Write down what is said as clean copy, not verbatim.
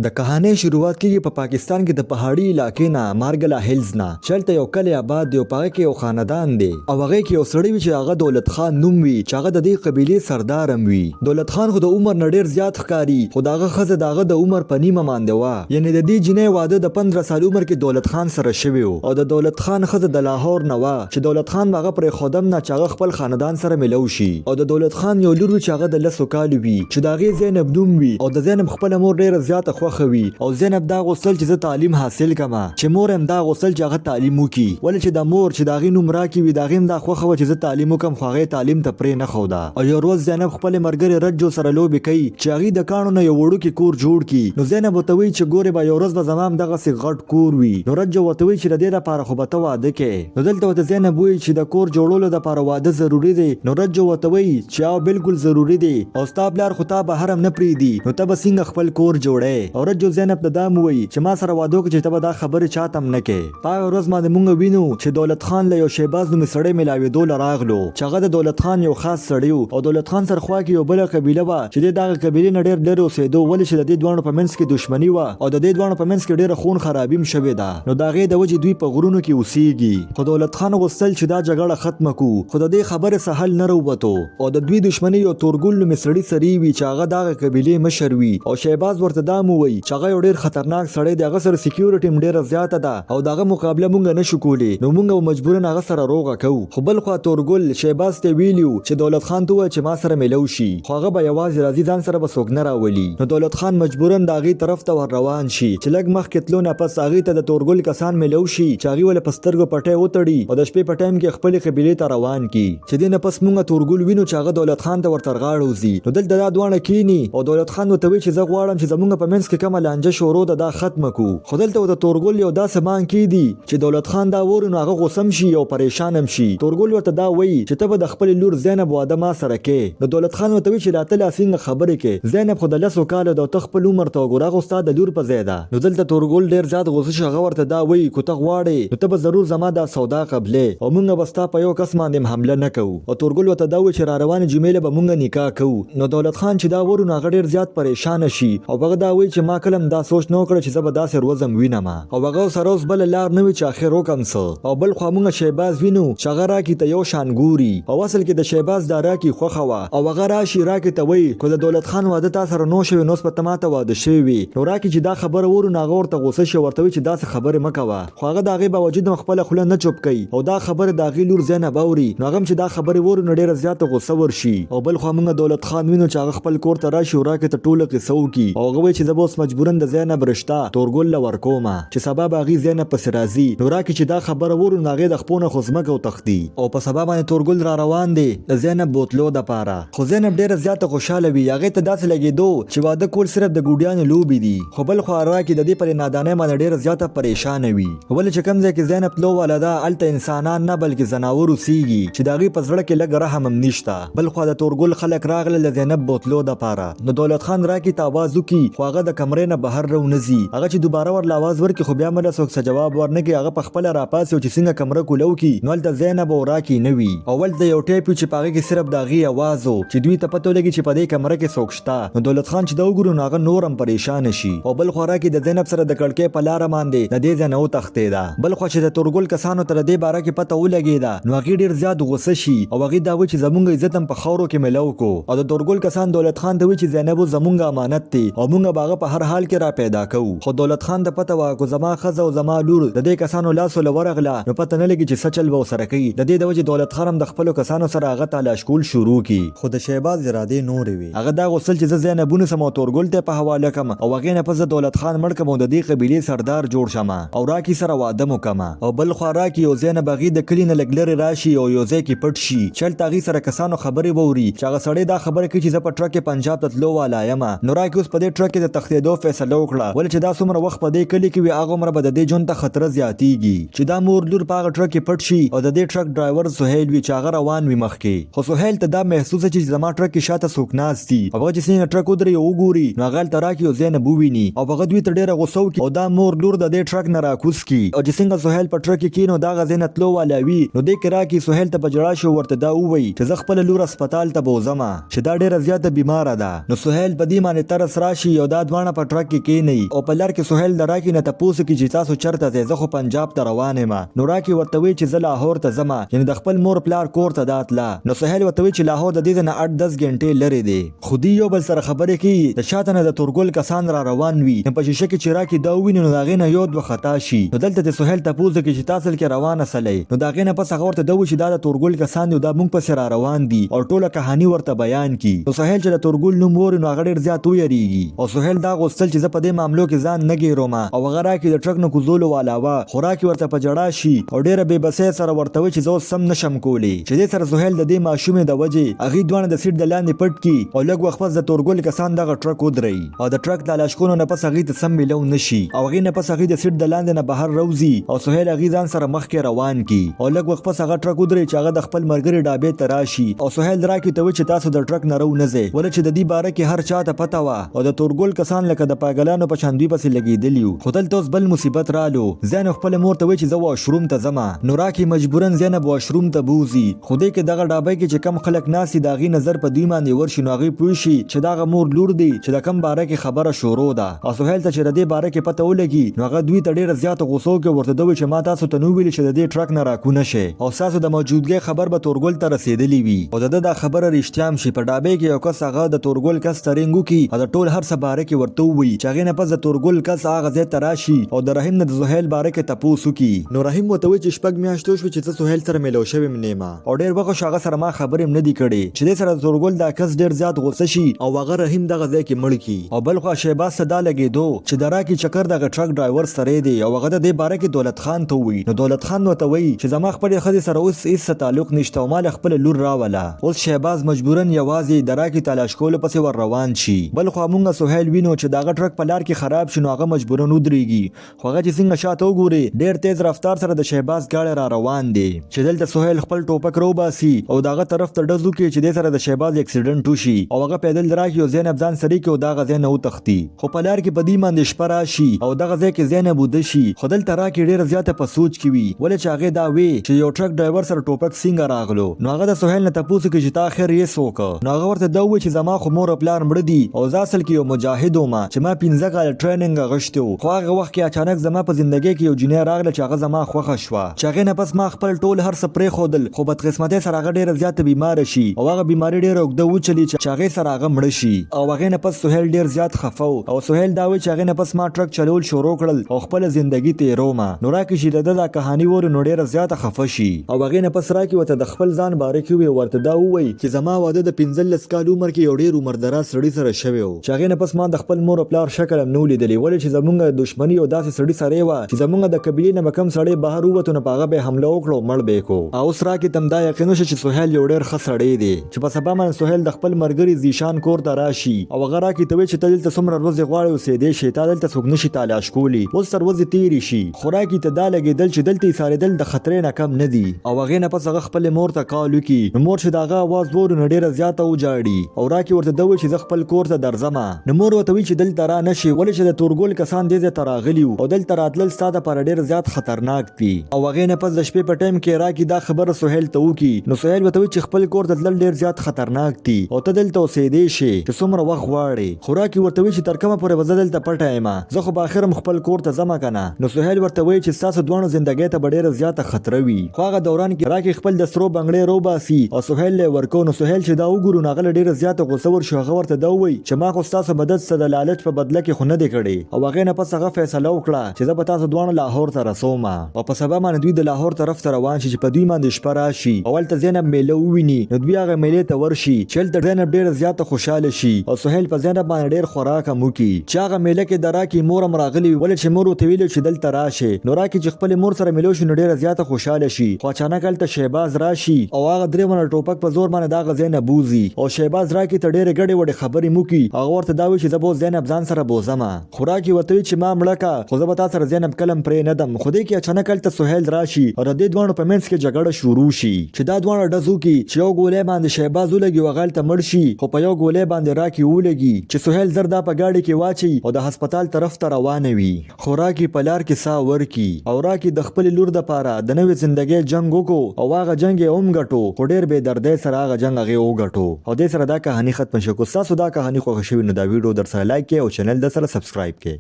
د کہانی شروعات کیږي په پاکستان کې د پهاړي علاقې نه مارګلا هیلز نه چلته یو کلی آباد دی او پاره کې یو خاندان دی او هغه کې یو سړی وی چې هغه دولت خان نوم وی چې هغه د دې قبيله سردار هم وی. دولت خان خو د عمر نډیر زیات ښکاری خو داغه خزه داغه د عمر په نیمه مانده وا یعنی د دې جنې واده د 15 سال عمر کې دولت خان سره شوی او د دولت خان خزه د لاهور نه وا چې دولت خان هغه پر خودم نه چاغه خپل خاندان سره ملو شي او د دولت خان یو لور چې هغه د لسو کال وی چې داغه زینب نوم وی او د زینب خپل مور ډیره زیاته خوخه وی او زینب دا غوسل چې تعلیم حاصل کما چې مور هم دا غوسل چې هغه تعلیم وکي ولې چې د مور چې داغه نوم راکی وی داغه هم دا خوخه و چې تعلیم وکم خو هغه تعلیم ته پرې نه خودا او یو ورځ زینب خپل مرګره رجو سره لوبي کوي چې هغه د کانو نه یو وړو کې کور جوړ کی نو زینب وتوي چې ګوره به یو ورځ به زمام دغه سي غټ کور وی نو رجو وتوي چې د دې لپاره خو به ته واده کې نو دلته وت زینب وی چې د کور جوړولو لپاره واده ضروری دی نو رجو وتوي چې او بالکل ضروری دی او ستابلار خو ته به حرم نه پریدي نو ته به څنګه خپل کور جوړې او رجو زینب د دام وی چې ما سره واده وکړي چې ته به دا خبره چاته هم نه کې پای ورځ ما د مونږ وینو چې دولت خان له یو شهباز نوم سړی ملاوي دول راغلو چې هغه د دولت خان یو خاص سړی او دولت خان سره خوا کې یو بل قبيله وا چې دغه قبيله نډیر لري اوسېدو ولې چې د دې دوه په منځ کې دښمنی وا او د دې دوه په منځ کې ډیره خون خرابیم شوې ده نو داغه د وجې دوی په غرونو کې اوسېږي خو دولت خان غوښتل چې دا جګړه ختمه کو خو د دې خبره سهل نه وروته او د دوی دښمنی یو تورګل نوم سړی سری وی چې هغه دغه قبيله مشر وی او شهباز ورته دامو وی چې هغه ډیر خطرناک سړی دی هغه سره سکیورټي ډیره زیاته ده او دغه مقابله مونږ نه شو کولی نو مونږ مجبورن هغه سره روغه کو خو بل خو تورګل شهباز ته ویلیو چې دولت خان ته چې ما سره ملو شي خو هغه به یوازې راځي ځان سره به څوک نه راولي نو دولت خان مجبورن داغي طرف ته ور روان شي چې لګ مخ کې تلو نه پس هغه ته د تورګل کسان ملو شي چې هغه ول پسترګو پټه وتړي او د شپې په ټایم کې خپل قبيله ته روان کی چې دینه پس مونږ تورګل وینو چې هغه دولت خان ته ورتر غاړو زی نو دلته دا دوانه کینی او دولت خان وته وی چې زه غواړم چې زمونږ په منځ کې کومه لانجه شروع ده دا ختم کو خو دلته د تورګل یو داسې مان کی دی چې دولت خان دا ورنه هغه غوسم شي او پریشان هم شي تورګل ورته دا وی چې ته به د خپل لور زینب واده ما سره کې نو دولت خان وته وی چې راته لاسینګ خبره کې زینب خو د لسو کال د تخپل عمر ته ګورغه استاد د لور په زیاده نو دلته تورګل ډیر زیات غوسه شغه ورته دا وی کو ته غواړې نو ته به ضرور زما دا سودا قبلې او مونږ بستا په یو کس باندې حمله نکو او تورګل وته دا وی چې را روان جمیله به مونږ نکاح کو نو دولت خان چې دا ورونه غډیر زیات پریشان شي او هغه دا وی چې ما کلم دا سوچ نو کړ چې زبر داسې روزم وینم او هغه سره اوس بل لار نه وی چې اخر وکم سو او بل خو مونږ شهباز وینو چې هغه راکی ته یو شان ګوري او اصل کې د شهباز دارا کی خوخه وا او هغه راشي راکی ته وی کو د دولت خان واده تاسو سره نو شوی نو سپته ماته واده شوی نو راکی چې دا خبره ورونه هغه ورته غوسه شو ورته چې دا خبره مکوا خو هغه دغه باوجود خپل خله نه چوپ کوي او دا خبره دغه لور زینب اوري نو هغه چې دا خبره ورونه ډیره زیاته غوسه ورشي او بل خو مونږ دولت خان وینو چې هغه خپل کور ته راشي راکی ته ټوله کې سو کی او هغه چې زبوس مجبورن د زینب رشتہ تورګل ورکوما چې سبب هغه زینب پس راځي نو راکی چې دا خبره ورونه هغه د خپونه خزمک او تختی او په سبب باندې تورګل را روان دی د زینب بوتلو د پاره خو زینب ډیره زیاته خوشاله وی هغه ته داسې لګیدو چې واده کول صرف د ګوډیان لوبي دي خو بل خو راکی د دې پر نادانه باندې ډیره زیاته پریشان وی ول چې کم ځای کې زینب لو ولدا الته انسانان نه بلکې زناور وسیږي چې داغي پزړه کې لګ رحم هم نشتا بل خو د تورګل خلک راغله د زینب بوتلو د پاره نو دولت خان راکی تاواز وکي خو هغه د کمرې نه بهر رو نزي هغه چې دوباره ور لاواز ورکي خو بیا مله څوک څه جواب ورنګي هغه په خپل را پاسو چې څنګه کمره کولو کی نو د زینب او راکی نوي اول د یو ټیپ چې پاګه کې صرف داغي आवाज او چې دوی ته پته لګي چې په دې کمره کې څوک شته نو دولت خان چې دا وګورو هغه نورم پریشان شي او بل خو راکی د زینب سره د کړکې په لار باندې د دې ځنه او تختې ده بل خو چې د تورګل کسانو تر دې باره کې پته ولګي دا نو هغه ډیر زیات غوسه شي او هغه دا و چې زمونږ عزت هم په خاورو کې ملو کو او د تورګل کسان دولت خان ته و چې زینب زمونږ امانت دی او مونږ باغه په هر حال کې را پیدا کوو خو دولت خان ته پته وا کو زما خزه او زما لور د دې کسانو لاس ولورغله نو پته نه لګي چې سچل و سره کوي د دې د وجه دولت خان د خپل کسانو سره هغه تلاش کول شروع کی خو د شهباز اراده نور وی هغه دا غوسل چې زینبونه سم تورګل ته په حواله کم او هغه نه پس دولت خان مړ کوم د دې قبيله سردار جوړ شمه او راکی سره واده وکما او بل خو راکی او زینب غي د کلی نه لګلره راشي او یو ځای کې پټ شي چل تاغي سره کسانو خبري ووري چې هغه سړی دا خبره کوي چې ز په ټرک پنجاب ته تلو والا یم نو راکی اوس په دې ټرک د تختیدو فیصله وکړه ول چې دا څومره وخت په دې کلی کې وي هغه عمر به د دې جون ته خطر زیاتیږي چې دا مور لور په ټرک کې پټ شي او د دې ټرک ډرایور سہیل وی چې هغه روان وي مخکې خو سہیل ته دا محسوس چې زما ټرک کې شاته څوک ناستي او هغه چې څنګه ټرک ودرې وګوري نو هغه تراکی او زینب وویني او هغه دوی ته ډیره غوسه وکړي او دا مور لور د دې ټرک نه راکوس کی او چې څنګه سہیل په ټرک کې کینو دا غزنه تلو والا وی نو دې کرا کې سہیل ته بجړا شو ورته دا ووي چې زه خپل لور هسپتال ته بوزم چې دا ډیره زیاته بیمار ده نو سہیل په دې باندې ترس راشي او دا دوه دواړه په ټرک کې کېنی او په لار کې سهیل د راکي نه تپوس کې چې تاسو چرته ځئ زه خو پنجاب ته روان یم نو راکي ورته وی چې زه لاهور ته ځم یعنی د خپل مور پلار کور ته داتله نو سهیل ورته وی چې لاهور د دې نه 8-10 غنټې لري دی خو دی یو بل سره خبرې کوي د شاته نه د تورګل کسان را روان وي نو په شیشه کې چې راکي دا وویني نو د هغې نه یو دوه خطا شي نو دلته د سهیل تپوس وکړي چې تا اصل کې روانه سلی نو د هغې نه پس هغه ورته دا ووایي چې دا د تورګل کسان دي دا موږ پسې را روان دي او ټوله کهاني ورته بیان کړي نو سهیل چې د تورګل نوم واوري نو هغه ډېر زیات ویریږي او سهیل دا غوښتل چې زه په دې معاملو کې ځان نه ګیروم او هغه راکي د ټرک نه کوزولو والا وه خو راکي ورته په جړا شي او ډېره بېبسۍ سره ورته وایي چې زه اوس سم نشم کولی چې دې سره سهیل د دې ماشومې د وجې هغې دواړه د سیټ د لاندې پټ کړي او لږ وخت پس د تورګل کسان دغه ټرک ودروي او د ټرک د لاشکونو نه پس هغې ته سم میلو نشي او هغې نه پس هغې د سیټ د لاندې نه بهر روځي او سهیل هغې ځان سره مخکې روان کړي او لږ وخت پس هغه ټرک ودروي چې هغه د خپل ملګري ډابې ته راشي او سهیل راکي ته وایي چې تاسو د ټرک نه رو نه ځئ ولې چې د دې باره کې هر چا ته پته وه او د تورګل کسان لکه د پاګلانو په شان دوی پسې لګېدلي وو خو دلته اوس بل مصیبت رالو زینب خپلې مور ته وایي چې زه واشروم ته ځمه نو راکي مجبورا زینب واشروم ته بوځي خو دې کې دغه ډابۍ کې چې کم خلک ناست دي د هغې نظر په دوی باندې ورشي نو هغې پوه شي چې دغه مور لور دی چې د کم باره کې خبره شروع ده او سهیل ته چې د دې باره کې پته ولګي نو هغه دوی ته ډېره زیاته غوسه وکړي ورته ده وایي چې ما تاسو ته نو ویلي چې د دې ټرک نه راکونه شئ او ستاسو د موجودګۍ خبر به تورګل ته رسېدلی وي او د ده دا خبره رښتیا هم شي په ډابۍ کې یو کس هغه د تورګل کس ترینګ وکړي او د ټول هر څه باره کې ورته ووایي چې هغې نه پس د تورګل کس هغه ځای ته راشي او د رحیم نه د سهیل باره کې تپوس وکړي نو رحیم ورته وایي چې 6 میاشتې شوې چې زه سهیل سره میلو شوی م نه یم او ډېر وخت شو هغه سره ما خبرې هم نه دي کړې چې دې سره د تورګل دا کس ډېر زیات غوسه شي او هغه رحیم دغه ځای کې مړ کړي او بل خوا شهباز ته دا لګېدو چې د راکي چکر دغه ټرک ډرایور سره دی او هغه د دې باره کې دولت خان ته ووایي نو دولت خان ورته وایي چې زما خپلې ښځې سره اوس هېڅ تعلق نشته او ما له خپله لور راوله اوس شهباز مجبورا یوازې د راکي تلاش کولو پسې ور روان شي بل خوا مونږ سهیل وینو چې دغه ټرک په لار کې خراب شي نو هغه مجبورا ودرېږي خو هغه چې څنګه شاته وګوري ډېر تیز رفتار سره د شهباز ګاډی را روان دی چې دلته سهیل خپل ټوپک راوباسي او دغه طرف ته ډز وکړي چې دې سره د شهباز اکسیډنټ وشي او هغه پیدل راکي او زینب ځان سره کړي او دغه ځای نه وتښتي خو په لار کې په دې باندې شپه راشي او دغه ځای کې زینب وده شي خو دلته راکي ډېره زیاته په سوچ کې وي ولې چې هغې دا وی چې یو ټرک ډرایور سره ټوپک څنګه راغلو نو هغه د سهیل نه تپوس وکړي چې تا خیر یې څه وکړه نو هغه ورته دا ووایي چې زما خو مور او پلار مړه دي او زه اصل کې یو مجاهد وم چې ما 15 کاله ټریننګ اغوښتی و خو هغه وخت کې اچانک زما په زندګۍ کې یو جنۍ راغله چې هغه زما خوښه شوه چې هغې نه پس ما خپل ټول هر څه پرېښودل خو بدقسمتۍ سره هغه ډېره زیاته بیماره شي او هغه بیماري ډېره اوږده وچلي چې هغې سره هغه مړه شي او هغې نه پس سهیل ډېر زیات خفه و او سهیل دا وایي چې هغې نه پس ما ټرک چلول شروع کړل او خپله زندګي تېرومه نو راکي چې د ده دا کهاني ووري نو ډېره زیاته خفه شي او هغې نه پس راکي ورته د خپل ځان باره کې ووایي ورته دا ووایي چې زما واده د 15 کال عمر کې یو ډېر عمردراز سړي سره شوی و چې هغې نه پس ما د خپل مور او پلار شکل هم نه و لیدلی ولې چې زمونږ دښمني یو داسې سړي سره یې وه چې زمونږ د قبیلې نه به کوم سړی بهر ووتو نو په هغه به یې حمله وکړو مړ به یې کړو او اوس راکي ته هم دا یقین وشو چې سهیل یو ډېر ښه سړی دی چې په سبا باندې سهیل د خپل ملګري ذیشان کور ته راشي او هغه راکي ته وایي چې ته دلته څومره ورځې غواړې اوسېدی شې تا دلته څوک نشي تلاش کولی اوس تر ورځې تېرې شي خو راکي ته دا لګېدل چې دلته ایسارېدل د خطرې نه کم نه دي او هغې نه پس هغه خپلې مور ته کال وکړي نو مور چې د هغه اواز واوري نو ډېره زیاته وجاړي او راکي ورته ده وایي چې زه خپل کور ته درځمه نو مور ورته وایي چې دلته را نه شي ولې چې د تورګل کسان دې ځای ته راغلي وو او دلته راتلل ستا دپاره ډېر زیات خطرناک دي او هغې نه پس د شپې په ټایم کې راکي دا خبره سهیل ته وکړي نو سهیل ورته وایي چې خپل کور ته تلل ډېر زیات خطرناک دي او ته دلته اوسېدی شې چې څومره وخت غواړې خو راکي ورته وایي چې تر کومه پورې به زه دلته پټه یم زه خو به اخر هم خپل کور ته ځمه که نه نو سهیل ورته وایي چې ستاسو دواړو زندګۍ ته به ډېره زیاته خطره وي خو هغه دوران کې راکي خپل د سرو بنګړۍ راوباسي او سهیل له یې ورکوو نو سهیل چې دا وګورو نو هغه له ډېره زیاته غوسه ورشي هغه ورته دا ووایي چې ما خو ستاسو مدد څه د لالچ په بدله کې خو نه دی کړی او هغې نه پس هغه فیصله وکړه چې زه به تاسو دواړو لاهور ته رسوم او په سبا باندې دوی د لاهور طرف ته روان شي چې په دوی باندې شپه راشي او هلته زینب میله وویني نو دوی هغه میلې ته ورشي چې هلته زینب ډېره زیاته خوشحاله شي او سهیل په زینب باندې ډېر خوراک هم وکړي چې هغه میله کې د راکي مور هم راغلي وي ولې چې مور ورته ویلي چې دلته راشي نو راکي چې خپلې مور سره میلو شي نو ډېره زیاته خوشحاله شي خو اچانک هلته شهباز راشي او هغه درې ونه ټوپک په زور باندې د هغه ځای نه بوځي او شهباز راکي ته ډېرې ګډې وډې خبرې هم وکړي هغه ورته دا وایي چې زه به زینب ځان سره بوځمه خو راکي ورته وایي چې ما مړه که خو زه به تا سره زینب کله هم پرې نه دم خو دې کې اچانک هلته سهیل راشي او د دې دواړو په منځ کې جګړه شروع شي چې دا دواړه ډز وکړي چې یو ګولۍ باندې شهباز ولګي او هغه هلته مړ شي خو په یو ګولۍ باندې راکي ولګي چې سهیل زر دا په ګاډي کې واچي او د هسپتال طرف ته روانه وي خو راکي په لار کې ساه ورکړي او راکي د خپلې لور دپاره د نوې زندګۍ جنګ وکړو او هغه جنګ یې هم ګټو خو ډېر بې دردۍ سره هغه جنګ هغې وګټو او دې سره دا کهاني ختمه شوه که ستاسو دا کهاني خوښه شوې نو دا ویډیو در سره لایک کړئ او چینل د سره سبسکرایب کړئ.